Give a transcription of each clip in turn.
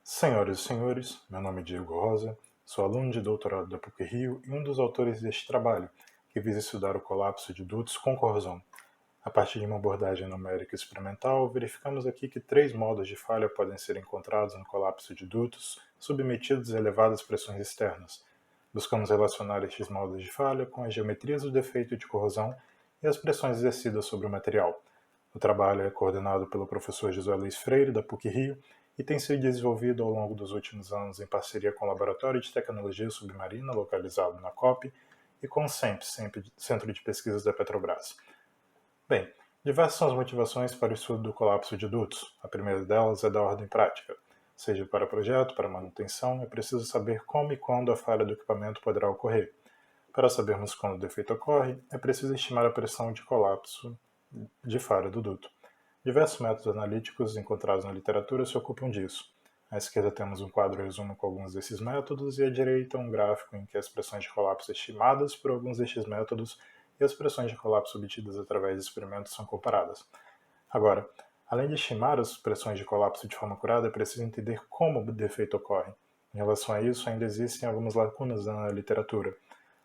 Senhoras e senhores, meu nome é Diego Rosa, sou aluno de doutorado da PUC-Rio e um dos autores deste trabalho, que visa estudar o colapso de dutos com corrosão. A partir de uma abordagem numérica experimental, verificamos aqui que 3 modos de falha podem ser encontrados no colapso de dutos submetidos a elevadas pressões externas. Buscamos relacionar estes modos de falha com as geometrias do defeito de corrosão e as pressões exercidas sobre o material. O trabalho é coordenado pelo professor José Luiz Freire, da PUC-Rio, e tem sido desenvolvido ao longo dos últimos anos em parceria com o Laboratório de Tecnologia Submarina, localizado na COP, e com o CEMP, Centro de Pesquisas da Petrobras. Bem, diversas são as motivações para o estudo do colapso de dutos. A primeira delas é da ordem prática. Seja para projeto, para manutenção, é preciso saber como e quando a falha do equipamento poderá ocorrer. Para sabermos quando o defeito ocorre, é preciso estimar a pressão de colapso de falha do duto. Diversos métodos analíticos encontrados na literatura se ocupam disso. À esquerda temos um quadro resumo com alguns desses métodos e à direita um gráfico em que as pressões de colapso estimadas por alguns destes métodos e as pressões de colapso obtidas através de experimentos são comparadas. Agora, além de estimar as pressões de colapso de forma acurada, é preciso entender como o defeito ocorre. Em relação a isso, ainda existem algumas lacunas na literatura.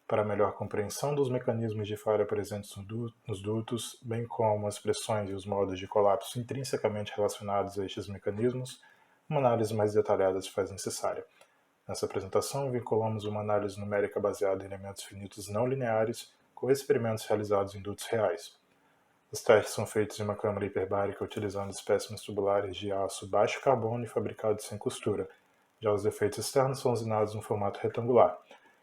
Para melhor compreensão dos mecanismos de falha presentes nos dutos, bem como as pressões e os modos de colapso intrinsecamente relacionados a estes mecanismos, uma análise mais detalhada se faz necessária. Nessa apresentação, vinculamos uma análise numérica baseada em elementos finitos não lineares com experimentos realizados em dutos reais. Os testes são feitos em uma câmara hiperbárica utilizando espécimes tubulares de aço baixo carbono e fabricados sem costura. Já os defeitos externos são usinados no formato retangular.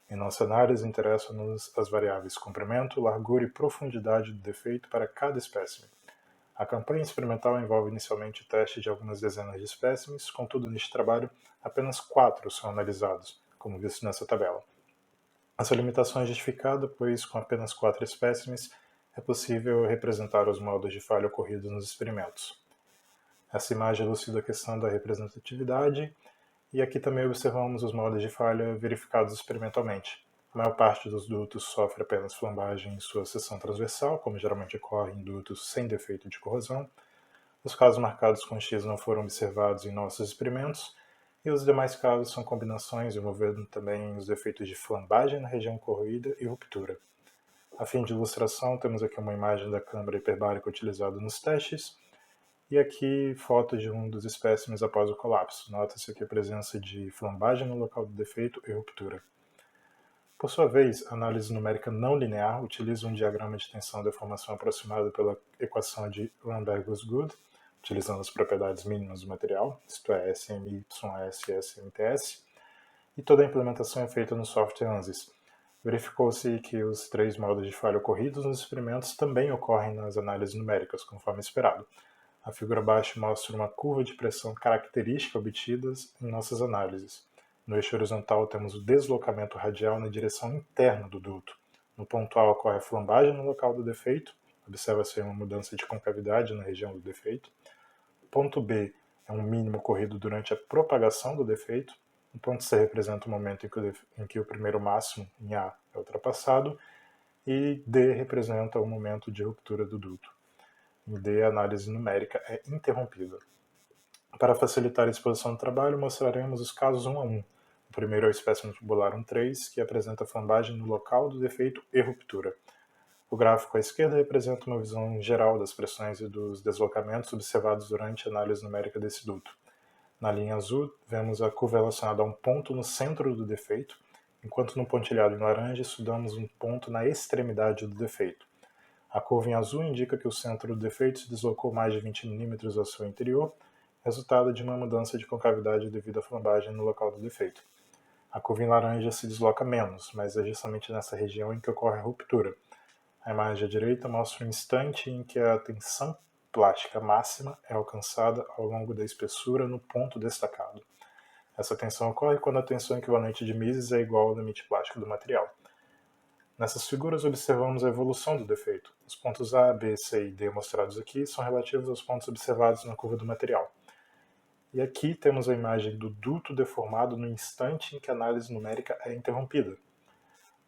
Em nossa análise, interessam-nos as variáveis comprimento, largura e profundidade do defeito para cada espécime. A campanha experimental envolve inicialmente o teste de algumas dezenas de espécimes, contudo, neste trabalho, apenas 4 são analisados, como visto nessa tabela. Essa limitação é justificada, pois com apenas 4 espécimes é possível representar os modos de falha ocorridos nos experimentos. Essa imagem elucida a questão da representatividade, e aqui também observamos os modos de falha verificados experimentalmente. A maior parte dos dutos sofre apenas flambagem em sua seção transversal, como geralmente ocorre em dutos sem defeito de corrosão. Os casos marcados com X não foram observados em nossos experimentos, e os demais casos são combinações envolvendo também os defeitos de flambagem na região corroída e ruptura. A fim de ilustração, temos aqui uma imagem da câmara hiperbárica utilizada nos testes, e aqui foto de um dos espécimes após o colapso. Nota-se aqui a presença de flambagem no local do defeito e ruptura. Por sua vez, a análise numérica não linear utiliza um diagrama de tensão e deformação aproximado pela equação de Ramberg-Osgood, utilizando as propriedades mínimas do material, isto é, SMY, S e SMTS, e toda a implementação é feita no software ANSYS. Verificou-se que os 3 modos de falha ocorridos nos experimentos também ocorrem nas análises numéricas, conforme esperado. A figura abaixo mostra uma curva de pressão característica obtidas em nossas análises. No eixo horizontal temos o deslocamento radial na direção interna do duto. No ponto A ocorre a flambagem no local do defeito, observa-se uma mudança de concavidade na região do defeito. O ponto B é um mínimo ocorrido durante a propagação do defeito. O ponto C representa o momento em que o primeiro máximo, em A, é ultrapassado, e D representa o momento de ruptura do duto. Em D, a análise numérica é interrompida. Para facilitar a exposição do trabalho, mostraremos os casos um a um. O primeiro é o espécime tubular 1.3, que apresenta flambagem no local do defeito e ruptura. O gráfico à esquerda representa uma visão geral das pressões e dos deslocamentos observados durante a análise numérica desse duto. Na linha azul, vemos a curva relacionada a um ponto no centro do defeito, enquanto no pontilhado em laranja estudamos um ponto na extremidade do defeito. A curva em azul indica que o centro do defeito se deslocou mais de 20 mm ao seu interior, resultado de uma mudança de concavidade devido à flambagem no local do defeito. A curva em laranja se desloca menos, mas é justamente nessa região em que ocorre a ruptura. A imagem à direita mostra o instante em que a tensão plástica máxima é alcançada ao longo da espessura no ponto destacado. Essa tensão ocorre quando a tensão equivalente de Mises é igual ao limite plástico do material. Nessas figuras observamos a evolução do defeito. Os pontos A, B, C e D mostrados aqui são relativos aos pontos observados na curva do material. E aqui temos a imagem do duto deformado no instante em que a análise numérica é interrompida.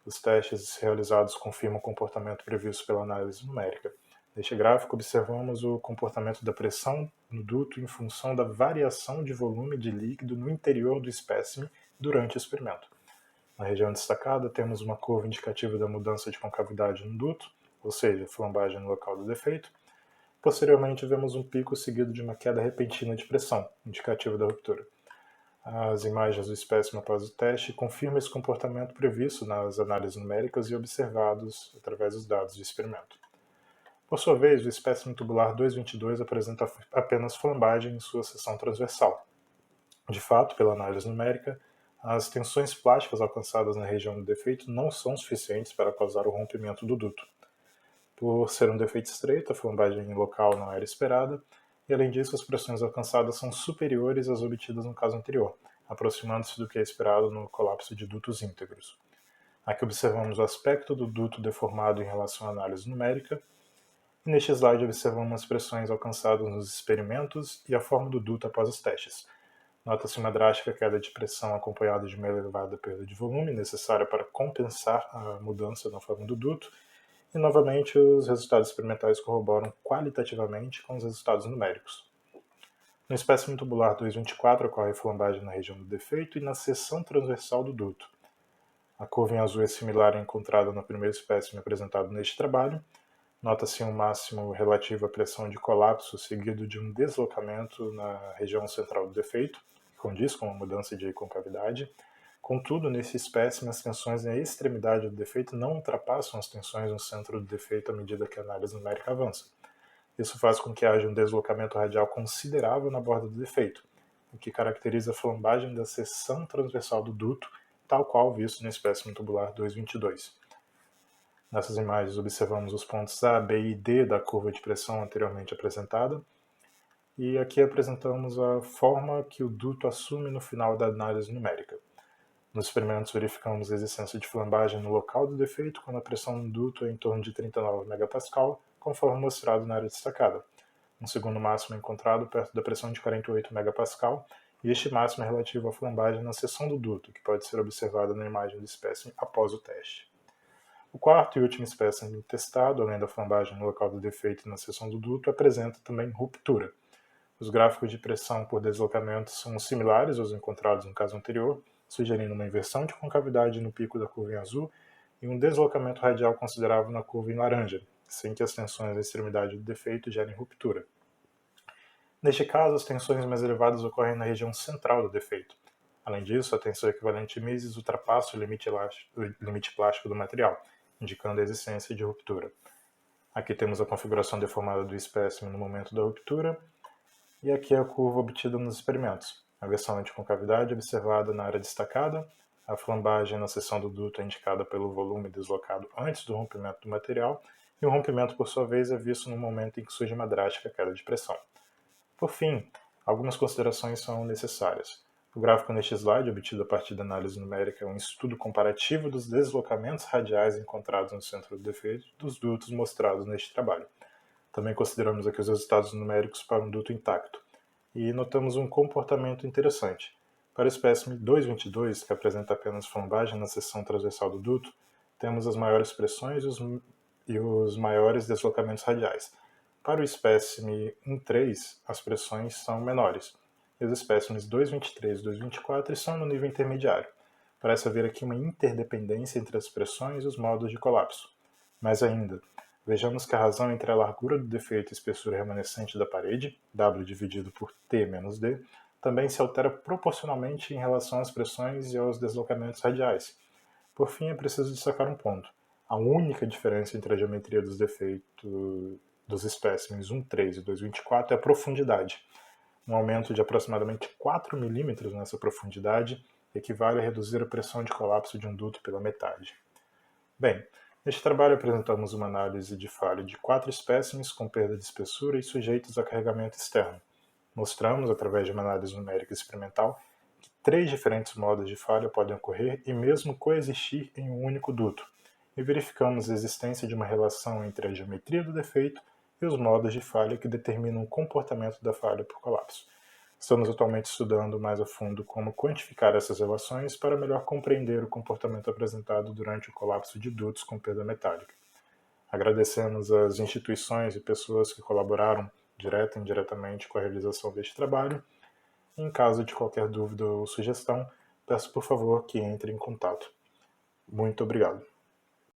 Os testes realizados confirmam o comportamento previsto pela análise numérica. Neste gráfico, observamos o comportamento da pressão no duto em função da variação de volume de líquido no interior do espécime durante o experimento. Na região destacada, temos uma curva indicativa da mudança de concavidade no duto, ou seja, flambagem no local do defeito. Posteriormente, vemos um pico seguido de uma queda repentina de pressão, indicativa da ruptura. As imagens do espécime após o teste confirmam esse comportamento previsto nas análises numéricas e observados através dos dados do experimento. Por sua vez, o espécime tubular 222 apresenta apenas flambagem em sua seção transversal. De fato, pela análise numérica, as tensões plásticas alcançadas na região do defeito não são suficientes para causar o rompimento do duto. Por ser um defeito estreito, a flambagem local não era esperada, e além disso, as pressões alcançadas são superiores às obtidas no caso anterior, aproximando-se do que é esperado no colapso de dutos íntegros. Aqui observamos o aspecto do duto deformado em relação à análise numérica, e neste slide observamos as pressões alcançadas nos experimentos e a forma do duto após os testes. Nota-se uma drástica queda de pressão acompanhada de uma elevada perda de volume, necessária para compensar a mudança na forma do duto, e novamente os resultados experimentais corroboram qualitativamente com os resultados numéricos. No espécime tubular 224 ocorre flambagem na região do defeito e na seção transversal do duto. A curva em azul é similar à encontrada no primeiro espécime apresentado neste trabalho. Nota-se um máximo relativo à pressão de colapso seguido de um deslocamento na região central do defeito, que condiz com a mudança de concavidade. Contudo, nesse espécime, as tensões na extremidade do defeito não ultrapassam as tensões no centro do defeito à medida que a análise numérica avança. Isso faz com que haja um deslocamento radial considerável na borda do defeito, o que caracteriza a flambagem da seção transversal do duto, tal qual visto no espécime tubular 222. Nessas imagens observamos os pontos A, B e D da curva de pressão anteriormente apresentada, e aqui apresentamos a forma que o duto assume no final da análise numérica. Nos experimentos verificamos a existência de flambagem no local do defeito quando a pressão no duto é em torno de 39 MPa, conforme mostrado na área destacada. Um segundo máximo é encontrado perto da pressão de 48 MPa, e este máximo é relativo à flambagem na seção do duto, que pode ser observada na imagem do espécime após o teste. O quarto e último espécime testado, além da flambagem no local do defeito e na seção do duto, apresenta também ruptura. Os gráficos de pressão por deslocamento são similares aos encontrados no caso anterior, sugerindo uma inversão de concavidade no pico da curva em azul e um deslocamento radial considerável na curva em laranja, sem que as tensões na extremidade do defeito gerem ruptura. Neste caso, as tensões mais elevadas ocorrem na região central do defeito. Além disso, a tensão equivalente Mises ultrapassa o limite plástico do material, indicando a existência de ruptura. Aqui temos a configuração deformada do espécime no momento da ruptura, e aqui a curva obtida nos experimentos. A versão anticoncavidade observada na área destacada, a flambagem na seção do duto é indicada pelo volume deslocado antes do rompimento do material, e o rompimento, por sua vez, é visto no momento em que surge uma drástica queda de pressão. Por fim, algumas considerações são necessárias. O gráfico neste slide, obtido a partir da análise numérica, é um estudo comparativo dos deslocamentos radiais encontrados no centro do defeito dos dutos mostrados neste trabalho. Também consideramos aqui os resultados numéricos para um duto intacto. E notamos um comportamento interessante. Para o espécime 222, que apresenta apenas flambagem na seção transversal do duto, temos as maiores pressões e os maiores deslocamentos radiais. Para o espécime 1.3, as pressões são menores, e os espécimes 2.23 e 2.24 estão no nível intermediário. Parece haver aqui uma interdependência entre as pressões e os modos de colapso. Mais ainda, vejamos que a razão entre a largura do defeito e a espessura remanescente da parede, W dividido por T menos D, também se altera proporcionalmente em relação às pressões e aos deslocamentos radiais. Por fim, é preciso destacar um ponto. A única diferença entre a geometria dos defeitos dos espécimes 1.3 e 2.24 é a profundidade. Um aumento de aproximadamente 4 mm nessa profundidade equivale a reduzir a pressão de colapso de um duto pela metade. Bem, neste trabalho apresentamos uma análise de falha de 4 espécimes com perda de espessura e sujeitos a carregamento externo. Mostramos, através de uma análise numérica experimental, que 3 diferentes modos de falha podem ocorrer e mesmo coexistir em um único duto, e verificamos a existência de uma relação entre a geometria do defeito e os modos de falha que determinam o comportamento da falha por colapso. Estamos atualmente estudando mais a fundo como quantificar essas relações para melhor compreender o comportamento apresentado durante o colapso de dutos com perda metálica. Agradecemos as instituições e pessoas que colaboraram direta e indiretamente com a realização deste trabalho. Em caso de qualquer dúvida ou sugestão, peço por favor que entre em contato. Muito obrigado.